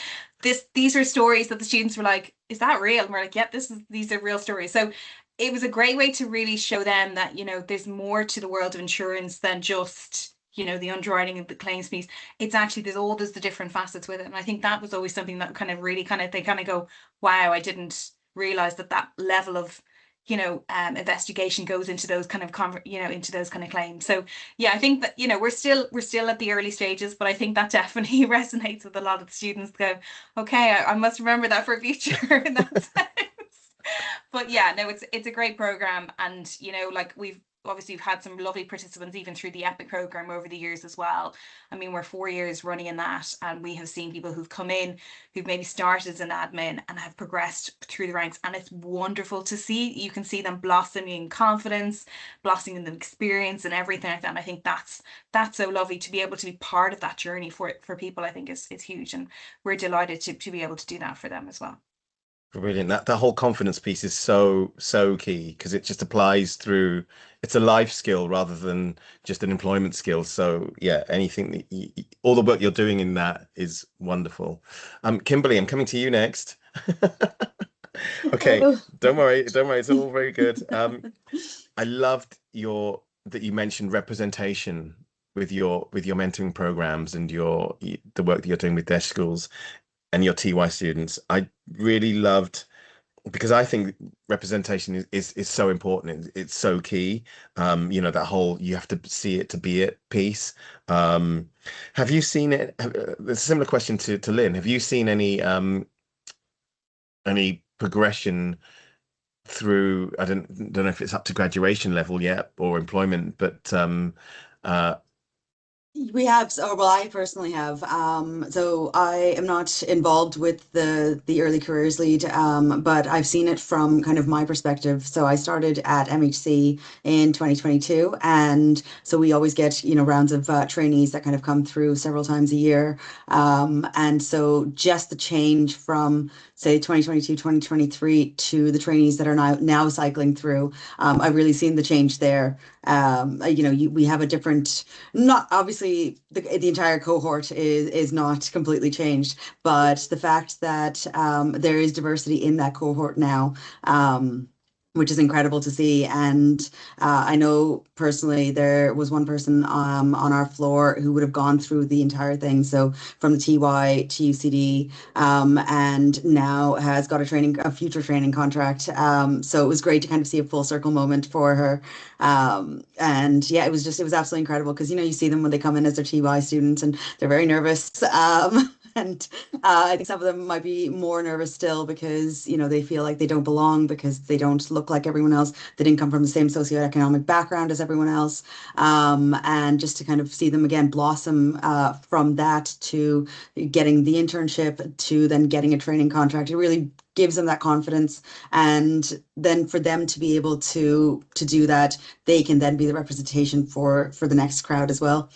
These are stories that the students were like, is that real? And we're like, yep, these are real stories. So it was a great way to really show them that, there's more to the world of insurance than just, the underwriting of the claims piece. It's actually, there's the different facets with it. And I think that was always something that kind of really they kind of go, wow, I didn't realize that level of, investigation goes into those kind of, into those kind of claims. So yeah, I think that, we're still at the early stages, but I think that definitely resonates with a lot of the students. Go, okay, I must remember that for future in that sense. But yeah, no, it's a great program, and you know, like we've had some lovely participants even through the EPIC program over the years as well. I mean, we're 4 years running in that, and we have seen people who've come in who've maybe started as an admin and have progressed through the ranks, and it's wonderful to see. You can see them blossoming in confidence, blossoming in experience, and everything like that. And I think that's so lovely to be able to be part of that journey for people. I think is huge, and we're delighted to be able to do that for them as well. Brilliant. That whole confidence piece is so key, because it just applies through. It's a life skill rather than just an employment skill. So yeah, anything that all the work you're doing in that is wonderful. Kimberly, I'm coming to you next. Okay, don't worry, it's all very good. I loved that you mentioned representation with your mentoring programs and the work that you're doing with deaf schools and your TY students. I really loved, because I think representation is so important. It's so key. You know, that whole you have to see it to be it piece. Have you seen it? A similar question to Lynn. Have you seen any progression through? I don't know if it's up to graduation level yet or employment, but uh, we have, well, I personally have. So I am not involved with the early careers lead, but I've seen it from kind of my perspective. So I started at MHC in 2022, and so we always get, you know, rounds of trainees that kind of come through several times a year. And so just the change from, say, 2022, 2023 to the trainees that are now cycling through, I've really seen the change there. You know, we have a different, not obviously the entire cohort is not completely changed, but the fact that there is diversity in that cohort now, which is incredible to see. And I know personally there was one person on our floor who would have gone through the entire thing, so from the TY to UCD, and now has got a future training contract. So it was great to kind of see a full circle moment for her. And yeah, it was absolutely incredible, because, you know, you see them when they come in as their TY students and they're very nervous. And I think some of them might be more nervous still because, you know, they feel like they don't belong because they don't look like everyone else. They didn't come from the same socioeconomic background as everyone else. And just to kind of see them again blossom from that to getting the internship to then getting a training contract, it really gives them that confidence. And then for them to be able to do that, they can then be the representation for the next crowd as well.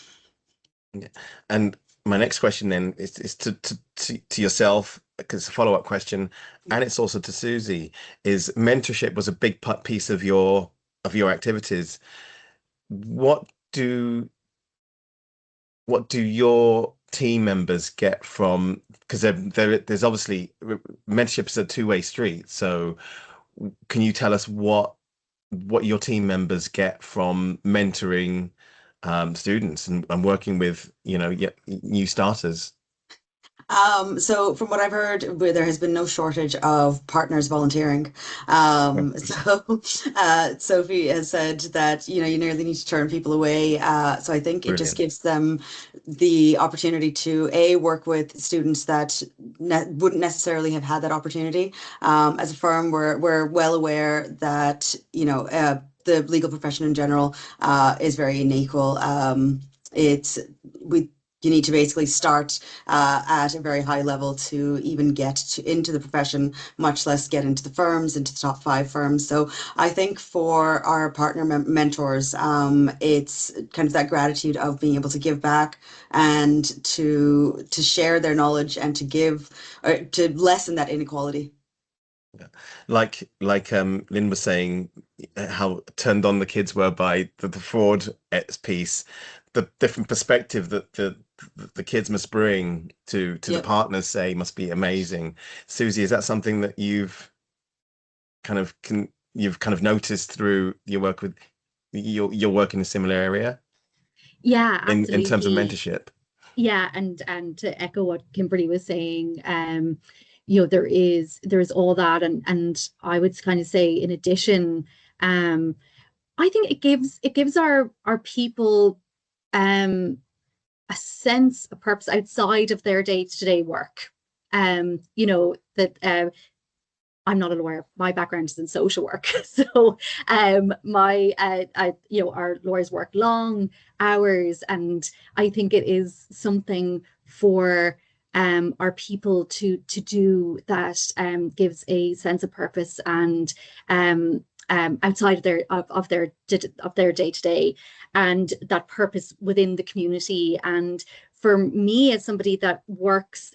Yeah. And my next question then is to yourself, because it's a follow-up question, and it's also to Susie. Is mentorship was a big piece of your activities. What do your team members get from, because there's obviously mentorship is a two-way street. So can you tell us what your team members get from mentoring students and working with, you know, new starters? So from what I've heard, there has been no shortage of partners volunteering. So Sophie has said that, you know, you nearly need to turn people away. So I think it just Brilliant. gives them the opportunity to work with students that wouldn't necessarily have had that opportunity. As a firm, we're well aware that, you know, the legal profession in general is very unequal. You need to basically start at a very high level to even get into the profession, much less get into the firms, into the top 5 firms. So I think for our partner mentors, it's kind of that gratitude of being able to give back and to share their knowledge and to give, or to lessen that inequality. Yeah. Like Lynn was saying, how turned on the kids were by the fraud piece, the different perspective that the kids must bring to the Yep. partners, say, must be amazing. Susie, is that something that you've kind of noticed through your work with your work in a similar area Yeah, in terms of absolutely. mentorship? Yeah, and to echo what Kimberly was saying, you know, there's all that, and I would kind of say in addition, I think it gives our people a sense, a purpose outside of their day-to-day work. You know, that I'm not a lawyer. My background is in social work. So our lawyers work long hours, and I think it is something for our people to do that gives a sense of purpose and outside of their day to day, and that purpose within the community. And for me, as somebody that works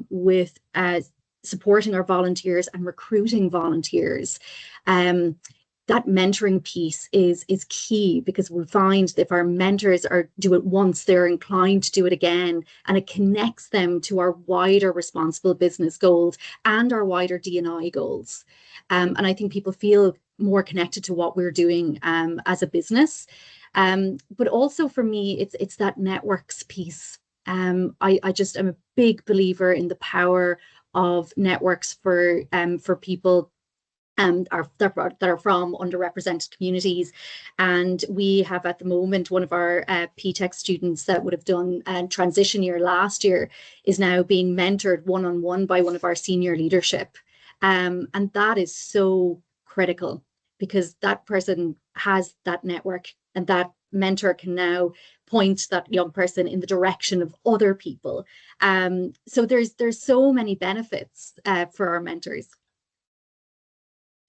with supporting our volunteers and recruiting volunteers, that mentoring piece is key, because we find that if our mentors do it once, they're inclined to do it again, and it connects them to our wider responsible business goals and our wider D&I goals. And I think people feel more connected to what we're doing as a business. But also for me, it's that networks piece. I just am a big believer in the power of networks for people that are from underrepresented communities. And we have at the moment one of our PTech students that would have done transition year last year is now being mentored one-on-one by one of our senior leadership. And that is so critical, because that person has that network, and that mentor can now point that young person in the direction of other people. So there's so many benefits for our mentors.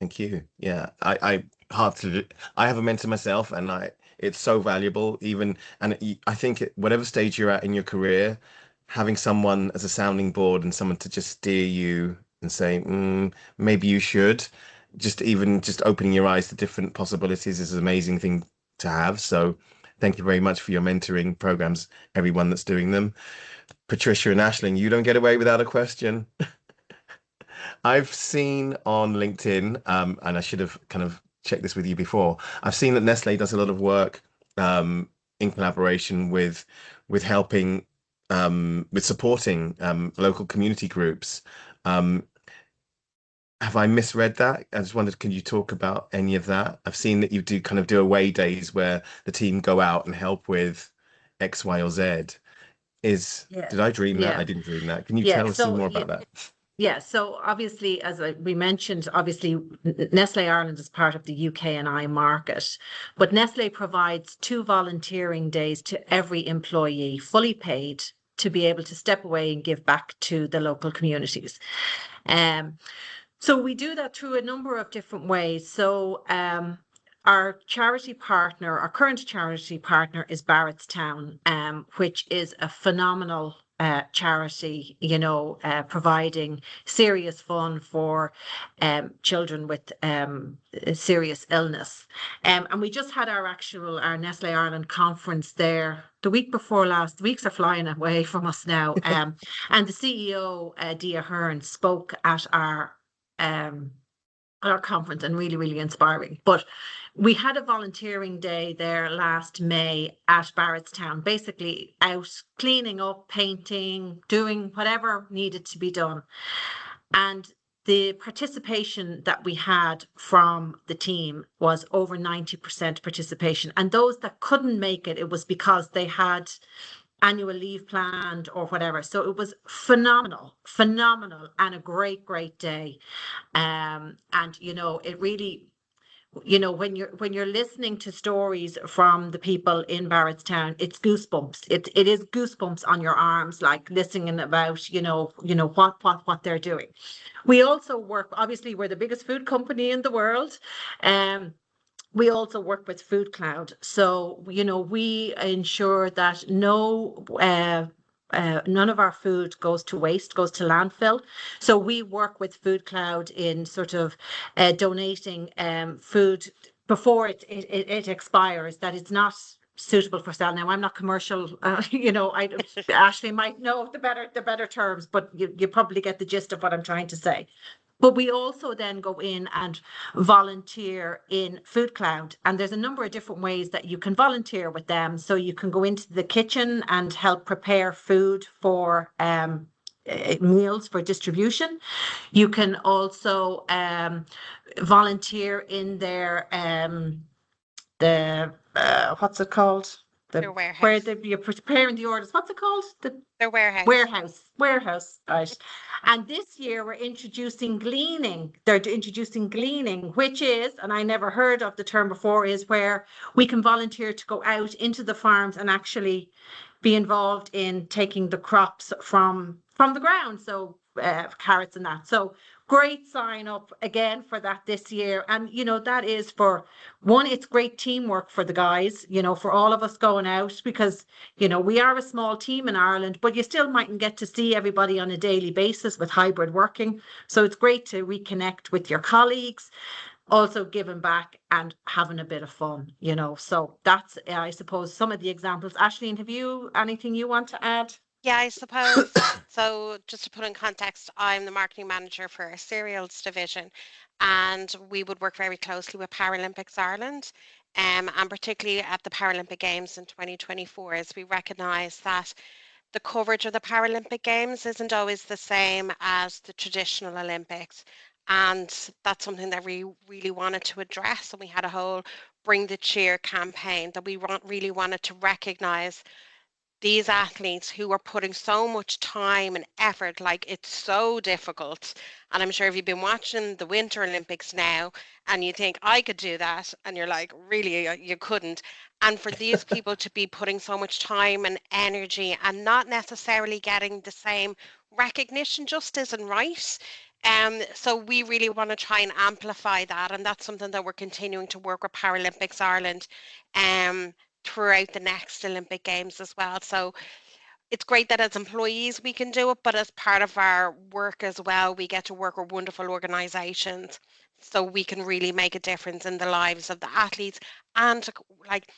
Thank you. Yeah, I have a mentor myself, and it's so valuable. I think whatever stage you're at in your career, having someone as a sounding board and someone to just steer you and say, maybe you should, just opening your eyes to different possibilities is an amazing thing to have. So thank you very much for your mentoring programs, everyone that's doing them. Patricia and Aisling, you don't get away without a question. I've seen on LinkedIn, and I should have kind of checked this with you before. I've seen that Nestlé does a lot of work in collaboration with helping with supporting local community groups. Have I misread that? I just wondered, can you talk about any of that? I've seen that you do away days where the team go out and help with X, Y, or Z. Did I dream that? I didn't dream that. Can you tell us some more about that? Yeah, so obviously, we mentioned, obviously, Nestlé Ireland is part of the UK&I market, but Nestlé provides 2 volunteering days to every employee, fully paid, to be able to step away and give back to the local communities. So we do that through a number of different ways. So our current charity partner is Barrettstown, which is a phenomenal charity, providing serious fun for children with serious illness. And we just had our Nestlé Ireland conference there the week before last. The weeks are flying away from us now. And the CEO, Dia Hearn, spoke at our conference, and really, really inspiring. But we had a volunteering day there last May at Barrettstown, basically out cleaning up, painting, doing whatever needed to be done. And the participation that we had from the team was over 90% participation. And those that couldn't make it, it was because they had annual leave planned or whatever. So it was phenomenal, and a great day. And it really, when you're listening to stories from the people in Barrettstown, it's goosebumps. It is goosebumps on your arms, like listening about what they're doing. We also work, obviously, we're the biggest food company in the world. We also work with Food Cloud. So, we ensure that none of our food goes to waste, goes to landfill. So we work with Food Cloud in sort of donating food before it expires, that it's not suitable for sale. Now, I'm not commercial, Ashley might know the better terms, but you probably get the gist of what I'm trying to say. But we also then go in and volunteer in Food Cloud. And there's a number of different ways that you can volunteer with them. So you can go into the kitchen and help prepare food for meals for distribution. You can also volunteer in their what's it called? Their warehouse. Where you're preparing the orders. What's it called? Their warehouse. Warehouse, right. And this year we're introducing gleaning. They're introducing gleaning, which is, and I never heard of the term before, is where we can volunteer to go out into the farms and actually be involved in taking the crops from the ground. So carrots and that. So great sign up again for that this year. And, you know, that is for one, it's great teamwork for the guys, you know, for all of us going out, because, you know, we are a small team in Ireland, but you still mightn't get to see everybody on a daily basis with hybrid working. So it's great to reconnect with your colleagues, also giving back and having a bit of fun, you know. So that's, I suppose, some of the examples. Aisling, have you anything you want to add? Yeah, I suppose. So just to put in context, I'm the marketing manager for our cereals division, and we would work very closely with Paralympics Ireland, and particularly at the Paralympic Games in 2024, as we recognise that the coverage of the Paralympic Games isn't always the same as the traditional Olympics. And that's something that we really wanted to address. And we had a whole Bring the Cheer campaign that we really wanted to recognise these athletes who are putting so much time and effort. Like, it's so difficult. And I'm sure if you've been watching the Winter Olympics now and you think I could do that, and you're like, really, you couldn't. And for these people to be putting so much time and energy and not necessarily getting the same recognition just isn't right. So we really want to try and amplify that, and that's something that we're continuing to work with Paralympics Ireland throughout the next Olympic Games as well. So it's great that as employees we can do it, but as part of our work as well, we get to work with wonderful organisations so we can really make a difference in the lives of the athletes. And like,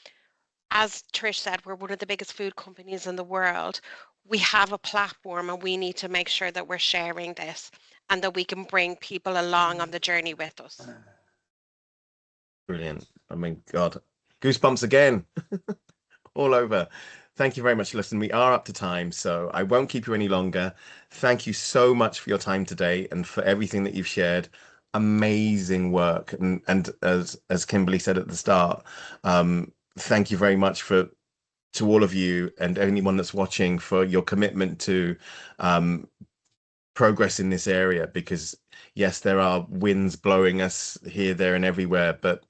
as Trish said, we're one of the biggest food companies in the world. We have a platform and we need to make sure that we're sharing this and that we can bring people along on the journey with us. Brilliant. I mean, God, goosebumps again. All over. Thank you very much, listen. We are up to time, so I won't keep you any longer. Thank you so much for your time today and for everything that you've shared. Amazing work. And as Kimberly said at the start, thank you very much to all of you and anyone that's watching for your commitment to progress in this area, because yes, there are winds blowing us here, there, and everywhere, but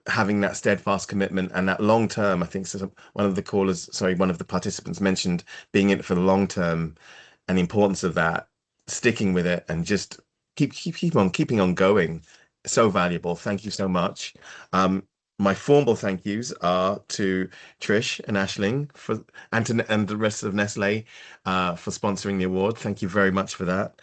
having that steadfast commitment and that long term, I think one of the participants mentioned being in it for the long term and the importance of that, sticking with it and just keep on keeping on going. So valuable. Thank you so much. My formal thank yous are to Trish and Aisling and the rest of Nestlé for sponsoring the award. Thank you very much for that.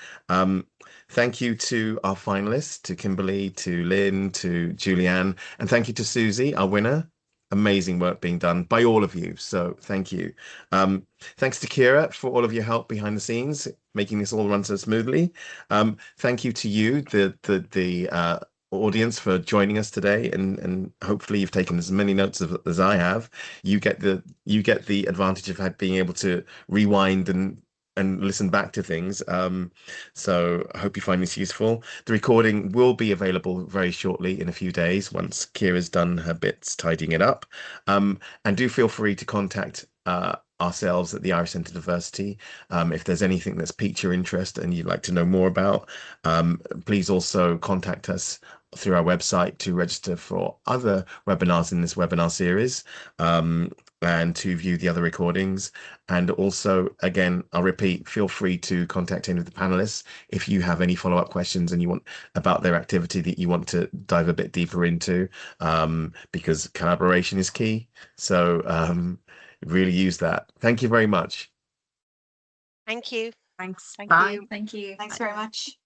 Thank you to our finalists, to Kimberly, to Lynn, to Julianne, and thank you to Susie, our winner. Amazing work being done by all of you. So thank you. Thanks to Kira for all of your help behind the scenes, making this all run so smoothly. Thank you to you, the audience, for joining us today, and hopefully you've taken as many notes as I have. You get the advantage of being able to rewind and listen back to things. So I hope you find this useful. The recording will be available very shortly, in a few days, once Kira's done her bits tidying it up. And do feel free to contact ourselves at the Irish Centre Diversity if there's anything that's piqued your interest and you'd like to know more about. Please also contact us through our website to register for other webinars in this webinar series, and to view the other recordings. And also, again, I'll repeat, feel free to contact any of the panelists if you have any follow-up questions and you want about their activity that you want to dive a bit deeper into, because collaboration is key. So really use that. Thank you very much. Thank you. Thanks. Thank Bye. you. Thank you. Thanks very much.